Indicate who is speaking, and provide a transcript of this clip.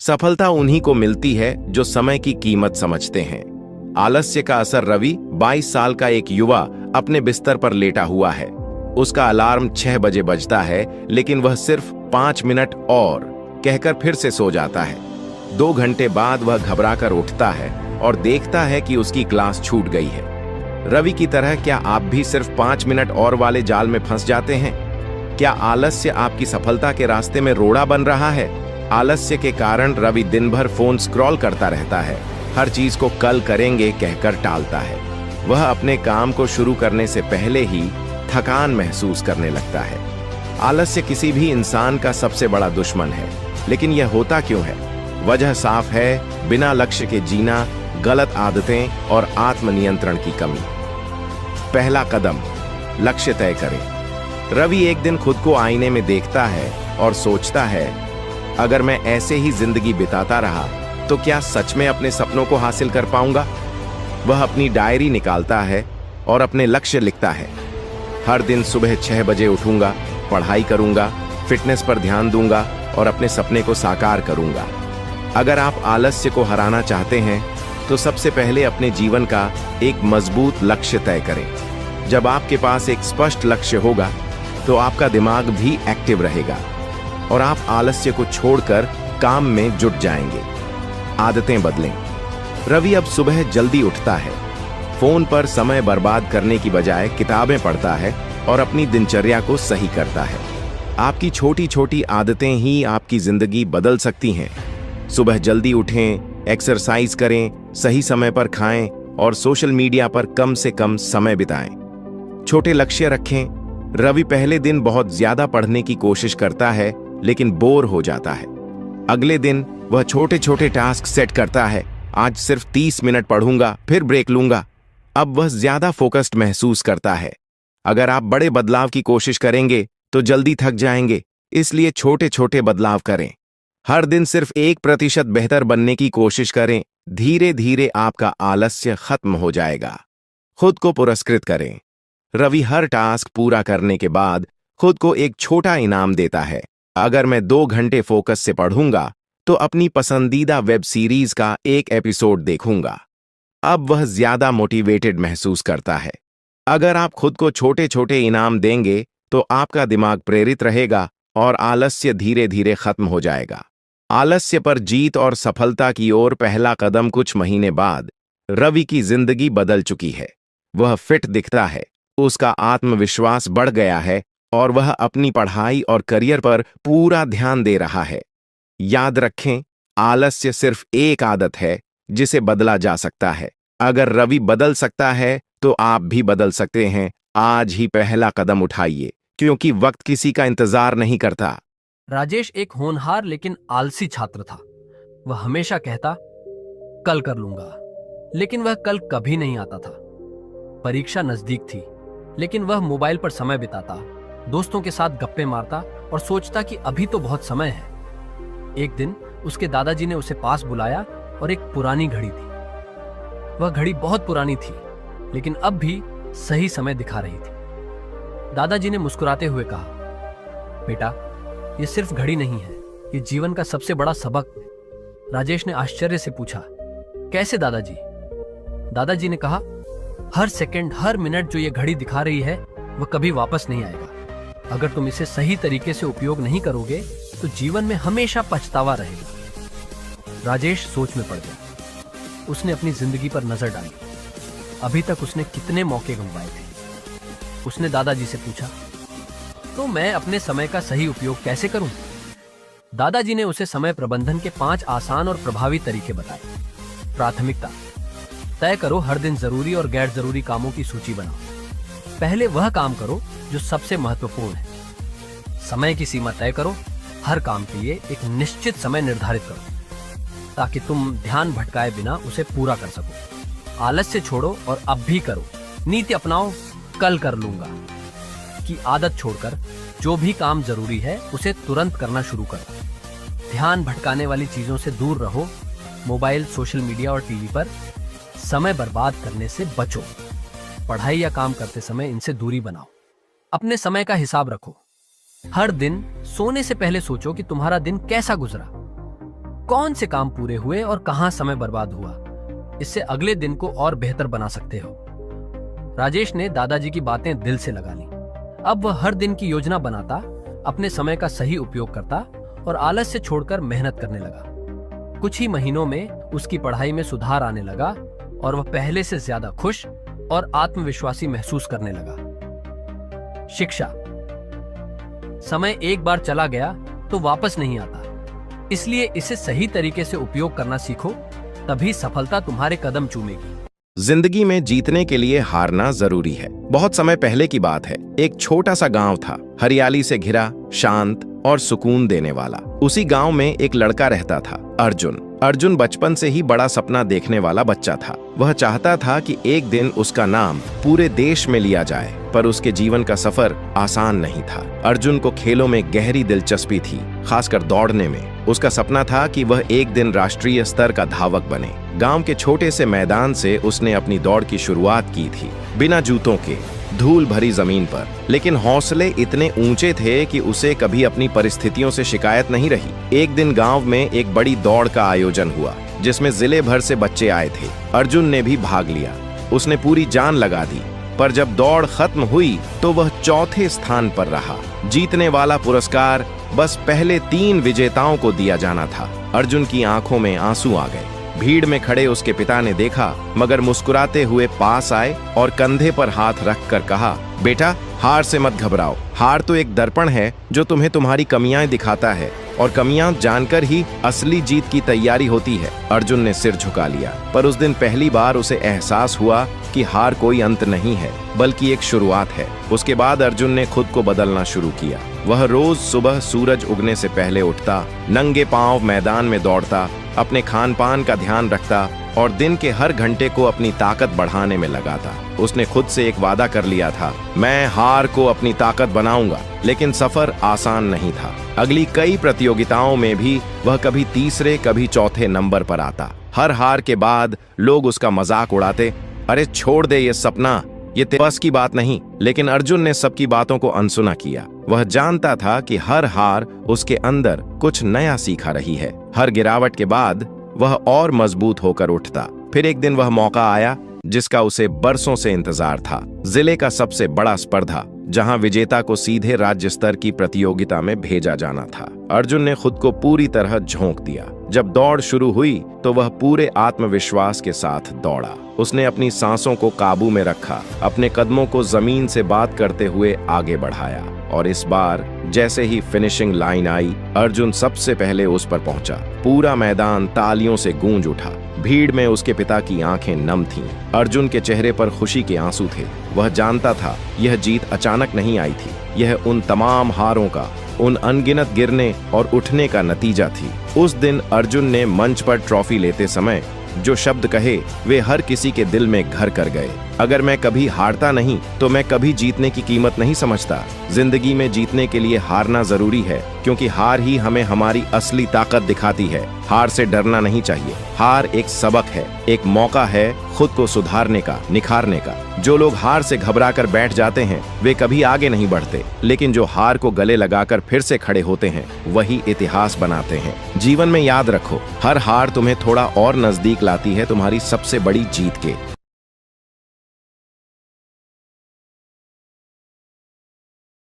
Speaker 1: सफलता उन्हीं को मिलती है जो समय की कीमत समझते हैं। आलस्य का असर। रवि 22 साल का एक युवा अपने बिस्तर पर लेटा हुआ है। उसका अलार्म 6 बजे बजता है, लेकिन वह सिर्फ 5 मिनट और कहकर फिर से सो जाता है। 2 घंटे बाद वह घबराकर उठता है और देखता है कि उसकी क्लास छूट गई है। रवि की तरह क्या आप भी सिर्फ 5 मिनट और वाले जाल में फंस जाते हैं? क्या आलस्य आपकी सफलता के रास्ते में रोड़ा बन रहा है? आलस्य के कारण रवि दिन भर फोन स्क्रॉल करता रहता है, हर चीज को कल करेंगे कहकर टालता है। वह अपने काम को शुरू करने से पहले ही थकान महसूस करने लगता है। आलस्य किसी भी इंसान का सबसे बड़ा दुश्मन है, लेकिन यह होता क्यों है? वजह साफ है, बिना लक्ष्य के जीना, गलत आदतें और आत्मनियंत्रण की कमी। पहला कदम, लक्ष्य तय करें। रवि एक दिन खुद को आईने में देखता है और सोचता है, अगर मैं ऐसे ही जिंदगी बिताता रहा तो क्या सच में अपने सपनों को हासिल कर पाऊंगा? वह अपनी डायरी निकालता है और अपने लक्ष्य लिखता है। हर दिन सुबह 6 बजे उठूंगा, पढ़ाई करूंगा, फिटनेस पर ध्यान दूंगा और अपने सपने को साकार करूंगा। अगर आप आलस्य को हराना चाहते हैं तो सबसे पहले अपने जीवन का एक मजबूत लक्ष्य तय करें। जब आपके पास एक स्पष्ट लक्ष्य होगा तो आपका दिमाग भी एक्टिव रहेगा और आप आलस्य को छोड़कर काम में जुट जाएंगे। आदतें बदलें। रवि अब सुबह जल्दी उठता है, फोन पर समय बर्बाद करने की बजाय किताबें पढ़ता है और अपनी दिनचर्या को सही करता है। आपकी छोटी छोटी आदतें ही आपकी जिंदगी बदल सकती हैं। सुबह जल्दी उठें, एक्सरसाइज करें, सही समय पर खाएं और सोशल मीडिया पर कम से कम समय बिताएं। छोटे लक्ष्य रखें। रवि पहले दिन बहुत ज्यादा पढ़ने की कोशिश करता है, लेकिन बोर हो जाता है। अगले दिन वह छोटे छोटे टास्क सेट करता है। आज सिर्फ 30 मिनट पढ़ूंगा, फिर ब्रेक लूंगा। अब वह ज्यादा फोकस्ड महसूस करता है। अगर आप बड़े बदलाव की कोशिश करेंगे तो जल्दी थक जाएंगे, इसलिए छोटे छोटे बदलाव करें। हर दिन सिर्फ 1% बेहतर बनने की कोशिश करें। धीरे धीरे आपका आलस्य खत्म हो जाएगा। खुद को पुरस्कृत करें। रवि हर टास्क पूरा करने के बाद खुद को एक छोटा इनाम देता है। अगर मैं 2 घंटे फोकस से पढ़ूंगा तो अपनी पसंदीदा वेब सीरीज का एक एपिसोड देखूंगा। अब वह ज्यादा मोटिवेटेड महसूस करता है। अगर आप खुद को छोटे छोटे इनाम देंगे तो आपका दिमाग प्रेरित रहेगा और आलस्य धीरे धीरे खत्म हो जाएगा। आलस्य पर जीत और सफलता की ओर पहला कदम। कुछ महीने बाद रवि की जिंदगी बदल चुकी है। वह फिट दिखता है, उसका आत्मविश्वास बढ़ गया है और वह अपनी पढ़ाई और करियर पर पूरा ध्यान दे रहा है। याद रखें, आलस्य सिर्फ एक आदत है जिसे बदला जा सकता है। अगर रवि बदल सकता है तो आप भी बदल सकते हैं। आज ही पहला कदम उठाइए, क्योंकि वक्त किसी का इंतजार नहीं करता।
Speaker 2: राजेश एक होनहार लेकिन आलसी छात्र था। वह हमेशा कहता, कल कर लूंगा, लेकिन वह कल कभी नहीं आता था। परीक्षा नजदीक थी, लेकिन वह मोबाइल पर समय बिताता, दोस्तों के साथ गप्पे मारता और सोचता कि अभी तो बहुत समय है। एक दिन उसके दादाजी ने उसे पास बुलाया और एक पुरानी घड़ी दी। वह घड़ी बहुत पुरानी थी, लेकिन अब भी सही समय दिखा रही थी। दादाजी ने मुस्कुराते हुए कहा, बेटा, यह सिर्फ घड़ी नहीं है, यह जीवन का सबसे बड़ा सबक है। राजेश ने आश्चर्य से पूछा, कैसे दादाजी? दादाजी ने कहा, हर सेकंड, हर मिनट जो यह घड़ी दिखा रही है वह कभी वापस नहीं आएगा। अगर तुम इसे सही तरीके से उपयोग नहीं करोगे तो जीवन में हमेशा पछतावा रहेगा। राजेश सोच में पड़ गया। उसने अपनी जिंदगी पर नजर डाली। अभी तक उसने कितने मौके गंवाए थे। उसने दादाजी से पूछा, तो मैं अपने समय का सही उपयोग कैसे करूं? दादाजी ने उसे समय प्रबंधन के 5 आसान और प्रभावी तरीके बताए। प्राथमिकता तय करो, हर दिन जरूरी और गैर जरूरी कामों की सूची बनाओ। पहले वह काम करो जो सबसे महत्वपूर्ण है। समय की सीमा तय करो, हर काम के लिए एक निश्चित समय निर्धारित करो ताकि तुम ध्यान भटकाए बिना उसे पूरा कर सको। आलस्य छोड़ो और अब भी करो। नीति अपनाओ, कल कर लूंगा की आदत छोड़कर जो भी काम जरूरी है उसे तुरंत करना शुरू करो। ध्यान भटकाने वाली चीजों से दूर रहो। मोबाइल, सोशल मीडिया और टीवी पर समय बर्बाद करने से बचो। पढ़ाई या काम करते समय इनसे दूरी बनाओ। अपने समय का हिसाब रखो। हर दिन सोने से पहले सोचो कि तुम्हारा दिन कैसा गुजरा। कौन से काम पूरे हुए और कहां समय बर्बाद हुआ। इससे अगले दिन को और बेहतर बना सकते हो। राजेश ने दादाजी की बातें दिल से लगा ली। अब वह हर दिन की योजना बनाता, अपने समय का सही उपयोग करता और आलस्य छोड़कर मेहनत करने लगा। कुछ ही महीनों में उसकी पढ़ाई में सुधार आने लगा और वह पहले से ज्यादा खुश और आत्मविश्वासी महसूस करने लगा। शिक्षा। समय एक बार चला गया तो वापस नहीं आता, इसलिए इसे सही तरीके से उपयोग करना सीखो, तभी सफलता तुम्हारे कदम चूमेगी।
Speaker 1: जिंदगी में जीतने के लिए हारना जरूरी है। बहुत समय पहले की बात है। एक छोटा सा गांव था, हरियाली से घिरा, शांत और सुकून देने वाला। उसी गांव में एक लड़का रहता था, अर्जुन। अर्जुन बचपन से ही बड़ा सपना देखने वाला बच्चा था। वह चाहता था कि एक दिन उसका नाम पूरे देश में लिया जाए, पर उसके जीवन का सफर आसान नहीं था। अर्जुन को खेलों में गहरी दिलचस्पी थी, खासकर दौड़ने में। उसका सपना था कि वह एक दिन राष्ट्रीय स्तर का धावक बने। गांव के छोटे से मैदान से उसने अपनी दौड़ की शुरुआत की थी, बिना जूतों के, धूल भरी जमीन पर। लेकिन हौसले इतने ऊंचे थे कि उसे कभी अपनी परिस्थितियों से शिकायत नहीं रही। एक दिन गांव में एक बड़ी दौड़ का आयोजन हुआ, जिसमें जिले भर से बच्चे आए थे। अर्जुन ने भी भाग लिया। उसने पूरी जान लगा दी, पर जब दौड़ खत्म हुई तो वह चौथे स्थान पर रहा। जीतने वाला पुरस्कार बस पहले 3 विजेताओं को दिया जाना था। अर्जुन की आंखों में आंसू आ गए। भीड़ में खड़े उसके पिता ने देखा, मगर मुस्कुराते हुए पास आए और कंधे पर हाथ रखकर कहा, बेटा, हार से मत घबराओ। हार तो एक दर्पण है जो तुम्हें तुम्हारी कमियां दिखाता है, और कमियां जानकर ही असली जीत की तैयारी होती है। अर्जुन ने सिर झुका लिया, पर उस दिन पहली बार उसे एहसास हुआ कि हार कोई अंत नहीं है, बल्कि एक शुरुआत है। उसके बाद अर्जुन ने खुद को बदलना शुरू किया। वह रोज सुबह सूरज उगने से पहले उठता, नंगे पांव मैदान में दौड़ता, अपने खान पान का ध्यान रखता और दिन के हर घंटे को अपनी ताकत बढ़ाने में लगाता। उसने खुद से एक वादा कर लिया था, मैं हार को अपनी ताकत बनाऊंगा। लेकिन सफर आसान नहीं था। अगली कई प्रतियोगिताओं में भी वह कभी तीसरे कभी चौथे नंबर पर आता। हर हार के बाद लोग उसका मजाक उड़ाते, अरे छोड़ दे ये सपना, ये तेरे बस की बात नहीं। लेकिन अर्जुन ने सबकी बातों को अनसुना किया। वह जानता था कि हर हार उसके अंदर कुछ नया सीखा रही है। हर गिरावट के बाद वह और मजबूत होकर उठता। फिर एक दिन वह मौका आया जिसका उसे बरसों से इंतजार था। जिले का सबसे बड़ा स्पर्धा, जहां विजेता को सीधे राज्य स्तर की प्रतियोगिता में भेजा जाना था। अर्जुन ने खुद को पूरी तरह झोंक दिया। जब दौड़ शुरू हुई तो वह पूरे आत्मविश्वास के साथ दौड़ा। उसने अपनी सांसों को काबू में रखा, अपने कदमों को जमीन से बात करते हुए आगे बढ़ाया, और इस बार जैसे ही फिनिशिंग लाइन आई, अर्जुन सबसे पहले उस पर पहुंचा। पूरा मैदान तालियों से गूंज उठा। भीड़ में उसके पिता की आंखें नम थीं। अर्जुन के चेहरे पर खुशी के आंसू थे। वह जानता था यह जीत अचानक नहीं आई थी, यह उन तमाम हारों का, उन अनगिनत गिरने और उठने का नतीजा थी। उस दिन अर्जुन ने मंच पर ट्रॉफी लेते समय जो शब्द कहे, वे हर किसी के दिल में घर कर गए। अगर मैं कभी हारता नहीं तो मैं कभी जीतने की कीमत नहीं समझता। जिंदगी में जीतने के लिए हारना जरूरी है, क्योंकि हार ही हमें हमारी असली ताकत दिखाती है। हार से डरना नहीं चाहिए। हार एक सबक है, एक मौका है खुद को सुधारने का, निखारने का। जो लोग हार से घबराकर बैठ जाते हैं वे कभी आगे नहीं बढ़ते, लेकिन जो हार को गले लगाकर फिर से खड़े होते हैं वही इतिहास बनाते हैं। जीवन में याद रखो, हर हार तुम्हें थोड़ा और नजदीक लाती है तुम्हारी सबसे बड़ी जीत के।